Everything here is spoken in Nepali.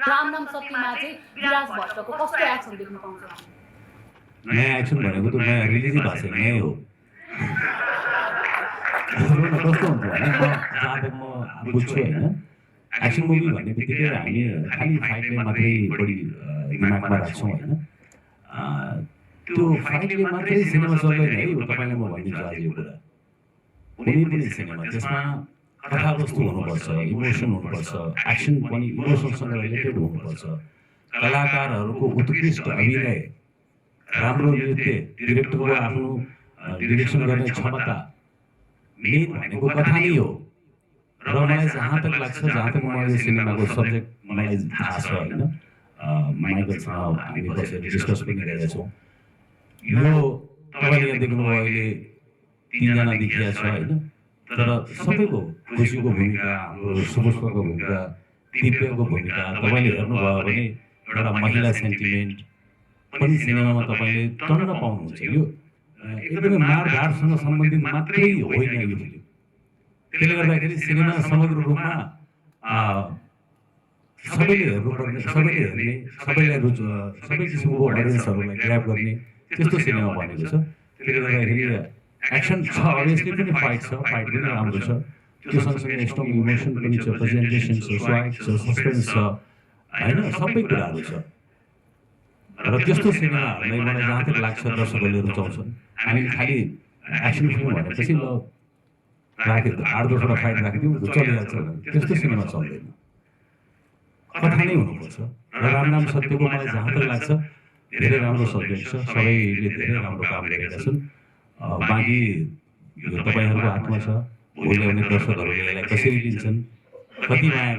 रामनाम सत्यमा चाहिँ विराज भट्टको कस्तो एक्सन देख्न पाउँछौँ हामी? नयाँ एक्सन भनेको त नयाँ रिलिजै भएको छैन, नयाँ हो। कस्तो हुन्छ भने जहाँ तक म बुझ्छु होइन, एक्सन मुभी भन्ने बित्तिकै हामी खालि फाइटलाई मात्रै बढी दिमागमा राख्छौँ होइन। त्यो फाइटले मात्रै सिनेमा चल्दैन है, यो तपाईँलाई म भनिदिन्छु आज यो कुरा। कुनै पनि सिनेमा त्यसमा कथावस्तु हुनुपर्छ, इमोसन हुनुपर्छ, एक्सन पनि इमोसनसँग रिलेटेड हुनुपर्छ, कलाकारहरूको उत्कृष्ट अभिनय, राम्रो नृत्य, डिरेक्टरको आफ्नो डिरेक्सन गर्ने क्षमता, मेन भनेको कथा नै हो। र मलाई जहाँ तक लाग्छ, जहाँ तक मलाई यो सिनेमाको सब्जेक्ट मलाई थाहा छ होइन, माइकलसँग हामी बसेर डिस्कस पनि गरेका छौँ। यो तपाईँले यहाँ देख्नुभयो अहिले 3 जना देखिया छ होइन, तर सबैको खुसीको भूमिका, हाम्रो सुपुष्पको भूमिका, दिव्यको भूमिका तपाईँले हेर्नुभयो भने एउटा महिला सेन्टिमेन्ट पनि सिनेमामा तपाईँले टन्न पाउनुहुन्छ। यो एकदमै मारधाडसँग सम्बन्धित मात्रै होइन यो फिल्म। त्यसले गर्दाखेरि सिनेमा समग्र रूपमा सबैले हेर्नुपर्ने, सबैले हेर्ने, सबै किसिमको अडियन्सहरूलाई ग्र्याब गर्ने त्यस्तो सिनेमा बनेको छ। त्यसले गर्दाखेरि एक्सन छ, अभियसली पनि फाइट छ, फाइट पनि राम्रो छ, त्यो सँगसँगै स्ट्रङ इमोसन पनि छ, प्रेजेन्टेसन छ, स्वाग छ, सस्पेन्स छ होइन, सबै कुराहरू छ। र त्यस्तो सिनेमाहरूलाई मलाई जहाँ तक लाग्छ दर्शकहरूले रुचाउँछन्। हामीले खालि एक्सन फिल्म भनेपछि ल राख्यो 8-10वटा फाइट राखिदिउँ चलिहाल्छ भने त्यस्तो सिनेमा चल्दैन, कथा नै हुनुपर्छ। र रामनाम सत्यको मलाई जहाँ तक लाग्छ धेरै राम्रो सब्जेक्ट छ, सबैले धेरै राम्रो काम गरेका छन्। बाँकी यो तपाईँहरूको हातमा छ, भोलि आउने दर्शकहरूले यसलाई कसरी लिन्छन्, कति माया